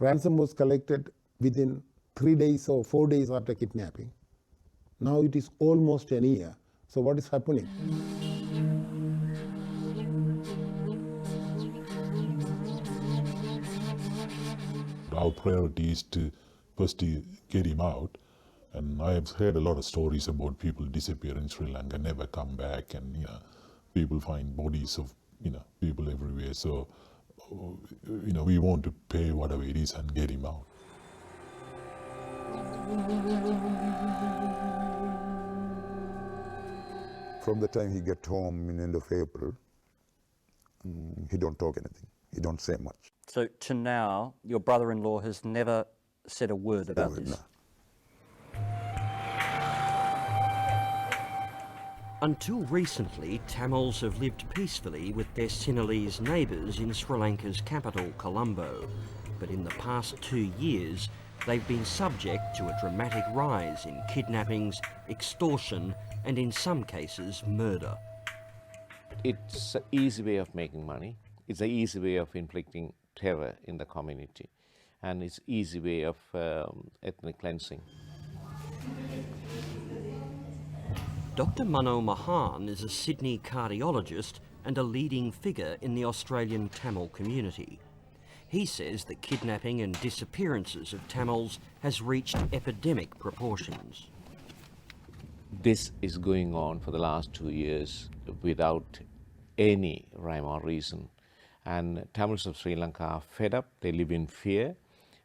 ransom was collected within 3 days or 4 days after kidnapping. Now it is almost a year. So what is happening? Our priority is to first get him out. And I have heard a lot of stories about people disappear in Sri Lanka, never come back, and people find bodies of people everywhere. So we want to pay whatever it is and get him out. From the time he get home in end of April, he don't talk anything. He don't say much. So to now, your brother-in-law has never said a word about this? No. Until recently, Tamils have lived peacefully with their Sinhalese neighbours in Sri Lanka's capital, Colombo. But in the past 2 years, they've been subject to a dramatic rise in kidnappings, extortion, and in some cases, murder. It's an easy way of making money. It's an easy way of inflicting terror in the community. And it's an easy way of ethnic cleansing. Dr Mano Mahan is a Sydney cardiologist and a leading figure in the Australian Tamil community. He says the kidnapping and disappearances of Tamils has reached epidemic proportions. This is going on for the last 2 years without any rhyme or reason. And Tamils of Sri Lanka are fed up, they live in fear,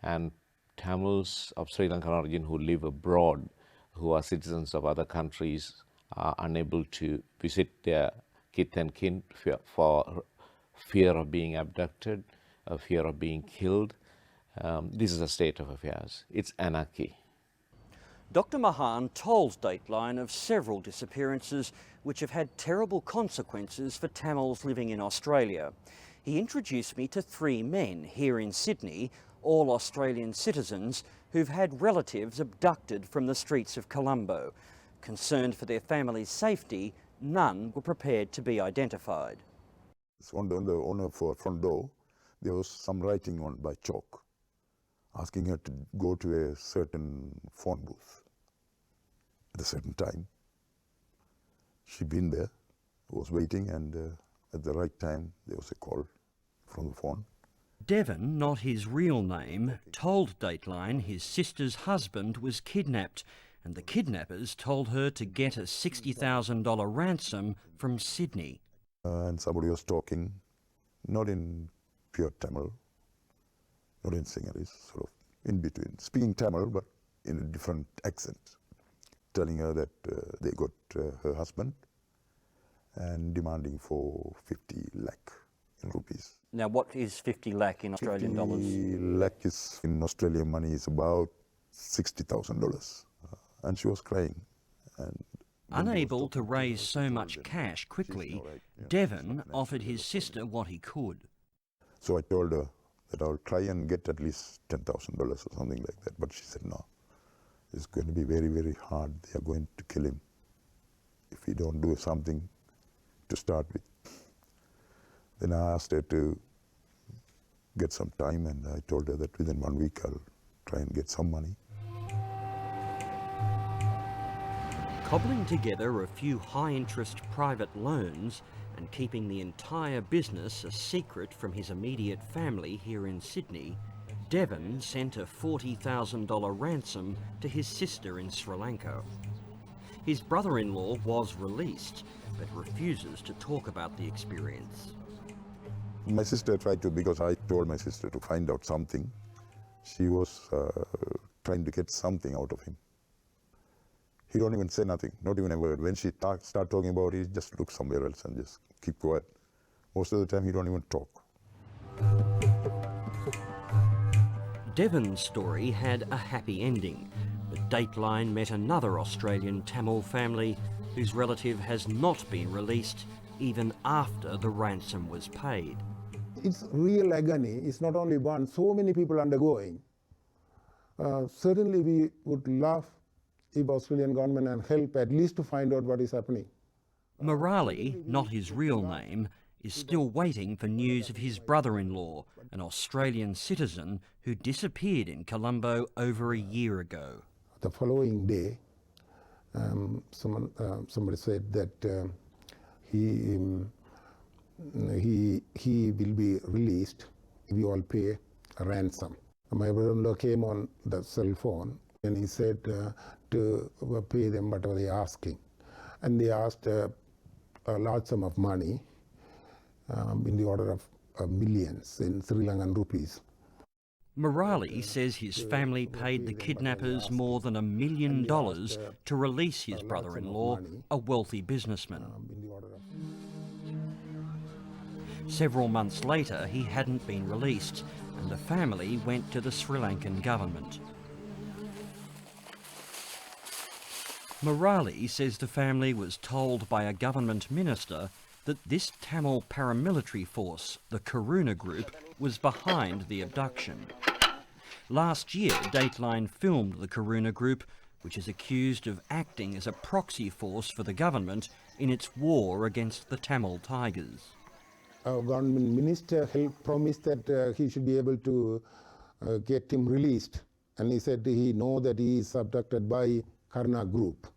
and Tamils of Sri Lankan origin who live abroad, who are citizens of other countries, are unable to visit their kith and kin for fear of being abducted, fear of being killed. This is a state of affairs. It's anarchy. Dr Mahan told Dateline of several disappearances which have had terrible consequences for Tamils living in Australia. He introduced me to 3 men here in Sydney, all Australian citizens, who've had relatives abducted from the streets of Colombo. Concerned for their family's safety, none were prepared to be identified. On the front door, there was some writing on by chalk, asking her to go to a certain phone booth at a certain time. She'd been there, was waiting, and at the right time there was a call from the phone. Devon, not his real name, told Dateline his sister's husband was kidnapped, and the kidnappers told her to get a $60,000 ransom from Sydney. And somebody was talking, not in pure Tamil, not in Sinhalese, sort of in between, speaking Tamil but in a different accent, telling her that they got her husband and demanding for 50 lakh in rupees. Now, what is 50 lakh in Australian dollars? 50 lakh is, in Australian money, is about $60,000. And she was crying. And unable to raise so much cash quickly, Devon offered his sister what he could. So I told her that I'll try and get at least $10,000 or something like that. But she said, no, it's going to be very, very hard. They are going to kill him if he don't do something to start with. Then I asked her to get some time, and I told her that within 1 week I'll try and get some money. Cobbling together a few high-interest private loans and keeping the entire business a secret from his immediate family here in Sydney, Devon sent a $40,000 ransom to his sister in Sri Lanka. His brother-in-law was released, but refuses to talk about the experience. My sister tried to, because I told my sister to find out something. She was trying to get something out of him. He don't even say nothing, not even a word. When she start talking about it, he just look somewhere else and just keep quiet. Most of the time, he don't even talk. Devon's story had a happy ending, but Dateline met another Australian Tamil family whose relative has not been released even after the ransom was paid. It's real agony. It's not only one, so many people undergoing. Certainly we would love if Australian government and help at least to find out what is happening. Murali, not his real name, is still waiting for news of his brother-in-law, an Australian citizen who disappeared in Colombo over a year ago. The following day, somebody said that he will be released if you all pay a ransom. My brother-in-law came on the cell phone and he said to pay them whatever they are asking. And they asked a large sum of money in the order of millions in Sri Lankan rupees. Murali says his family paid the kidnappers more than $1 million to release his brother-in-law, a wealthy businessman. Several months later, he hadn't been released, and the family went to the Sri Lankan government. Murali says the family was told by a government minister that this Tamil paramilitary force, the Karuna Group, was behind the abduction. Last year, Dateline filmed the Karuna Group, which is accused of acting as a proxy force for the government in its war against the Tamil Tigers. Our government minister promised that he should be able to get him released. And he said he know that he is abducted by Karuna Group.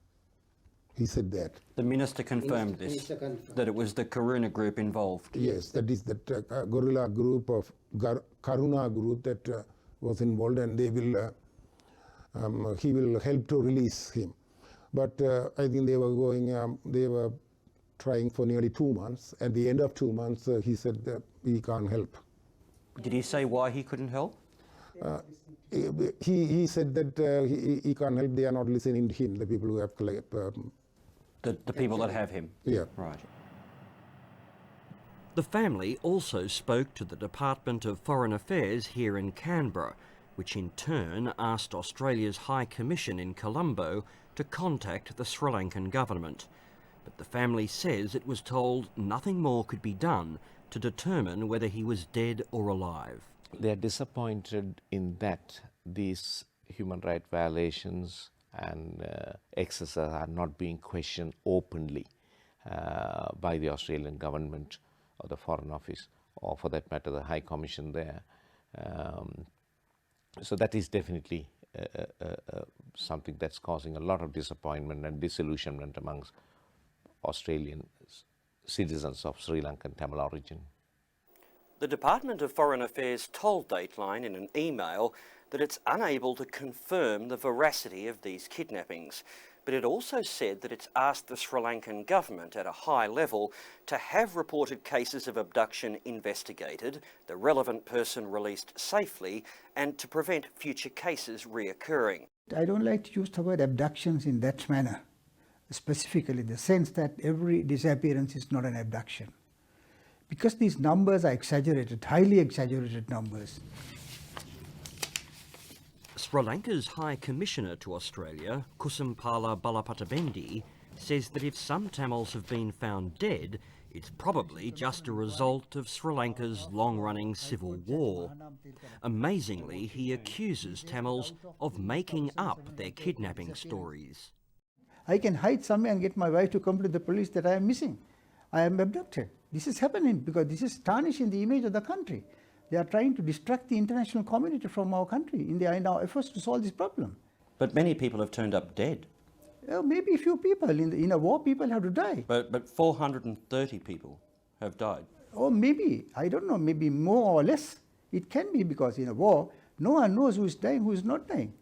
He said that. The minister confirmed this, that it was the Karuna Group involved. Yes, that is the guerrilla group of Karuna Group that was involved, and they will he will help to release him. But I think they were going, they were trying for nearly 2 months. At the end of 2 months, he said that he can't help. Did he say why he couldn't help? He said that he can't help. They are not listening to him, the people who have the people that have him? Yeah. Right. The family also spoke to the Department of Foreign Affairs here in Canberra, which in turn asked Australia's High Commission in Colombo to contact the Sri Lankan government. But the family says it was told nothing more could be done to determine whether he was dead or alive. They are disappointed in that these human rights violations and excesses are not being questioned openly by the Australian government or the Foreign Office, or for that matter the High Commission there. So that is definitely something that's causing a lot of disappointment and disillusionment amongst Australian citizens of Sri Lankan Tamil origin. The Department of Foreign Affairs told Dateline in an email that it's unable to confirm the veracity of these kidnappings, but it also said that it's asked the Sri Lankan government at a high level to have reported cases of abduction investigated, the relevant person released safely, and to prevent future cases reoccurring. I don't like to use the word abductions in that manner, specifically in the sense that every disappearance is not an abduction. Because these numbers are exaggerated, highly exaggerated numbers. Sri Lanka's High Commissioner to Australia, Kusumpala Balapatabendi, says that if some Tamils have been found dead, it's probably just a result of Sri Lanka's long-running civil war. Amazingly, he accuses Tamils of making up their kidnapping stories. I can hide somewhere and get my wife to come to the police that I am missing. I am abducted. This is happening because this is tarnishing the image of the country. They are trying to distract the international community from our country in our efforts to solve this problem. But many people have turned up dead. Maybe a few people. In a war, people have to die. But 430 people have died. Or maybe, I don't know, maybe more or less. It can be because in a war, no one knows who is dying, who is not dying.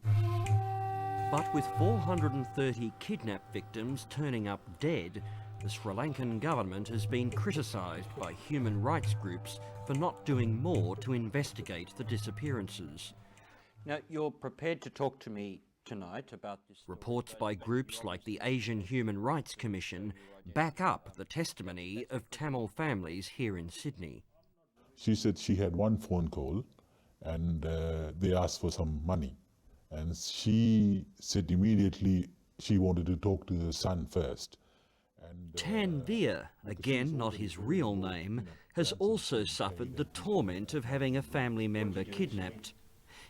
But with 430 kidnap victims turning up dead, the Sri Lankan government has been criticised by human rights groups for not doing more to investigate the disappearances. Now, you're prepared to talk to me tonight about this. Reports by groups like the Asian Human Rights Commission back up the testimony of Tamil families here in Sydney. She said she had one phone call and they asked for some money. And she said immediately she wanted to talk to the son first. Tan Veer, again not his real name, has also suffered the torment of having a family member kidnapped.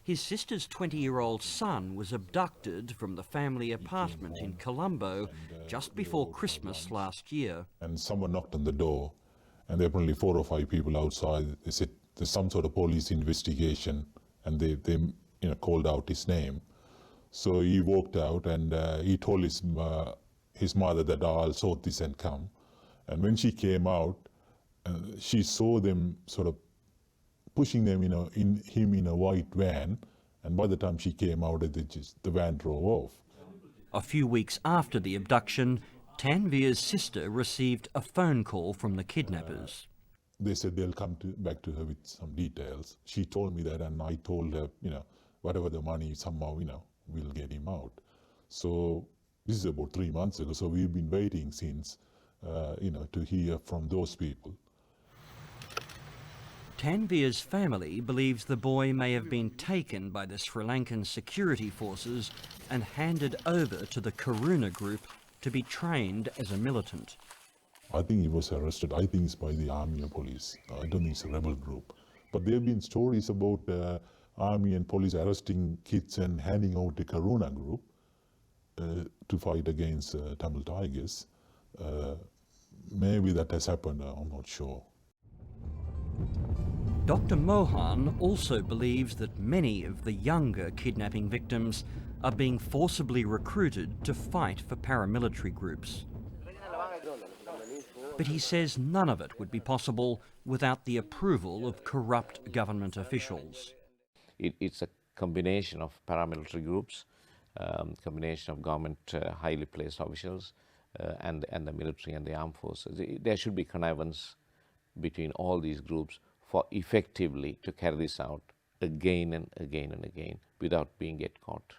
His sister's 20-year-old son was abducted from the family apartment in Colombo just before Christmas last year. And someone knocked on the door and there were only 4 or 5 people outside. They said there's some sort of police investigation, and they called out his name. So he walked out, and he told his mother that I'll sort this and come. And when she came out, she saw them sort of pushing them in a white van, and by the time she came out, the van drove off. A few weeks after the abduction, Tanvir's sister received a phone call from the kidnappers. They said they'll come back to her with some details. She told me that, and I told her, whatever the money, somehow, we'll get him out. So this is about 3 months ago. So we've been waiting since, to hear from those people. Tanvir's family believes the boy may have been taken by the Sri Lankan security forces and handed over to the Karuna group to be trained as a militant. I think he was arrested. I think it's by the army or police. I don't think it's a rebel group. But there have been stories about army and police arresting kids and handing out the Karuna group to fight against Tamil Tigers. Maybe that has happened, I'm not sure. Dr. Mohan also believes that many of the younger kidnapping victims are being forcibly recruited to fight for paramilitary groups. But he says none of it would be possible without the approval of corrupt government officials. It's a combination of paramilitary groups, combination of government highly placed officials, and the military and the armed forces. There should be connivance between all these groups for effectively to carry this out again and again and again without being caught.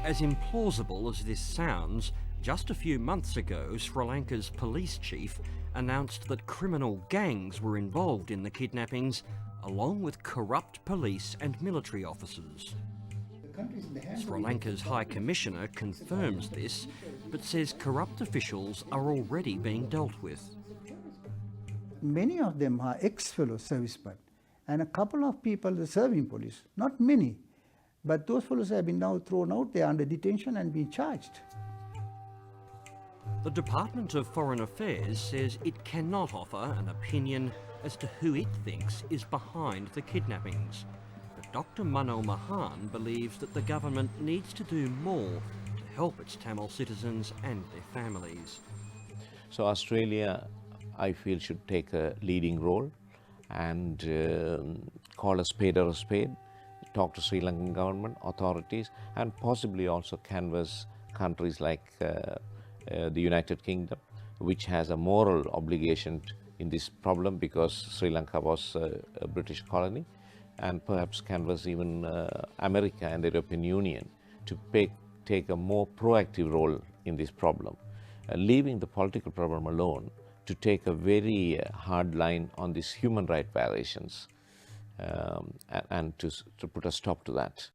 As implausible as this sounds, just a few months ago, Sri Lanka's police chief announced that criminal gangs were involved in the kidnappings, along with corrupt police and military officers. Sri Lanka's High Commissioner confirms this, but says corrupt officials are already being dealt with. Many of them are ex-fellow servicemen, and a couple of people are serving police, not many. But those fellows have been now thrown out, they are under detention and being charged. The Department of Foreign Affairs says it cannot offer an opinion as to who it thinks is behind the kidnappings. But Dr. Mano Mahan believes that the government needs to do more to help its Tamil citizens and their families. So Australia, I feel, should take a leading role and call a spade or a spade, talk to Sri Lankan government, authorities, and possibly also canvass countries like the United Kingdom, which has a moral obligation in this problem because Sri Lanka was a British colony, and perhaps canvass even America and the European Union to take a more proactive role in this problem, leaving the political problem alone to take a very hard line on these human rights violations and to put a stop to that.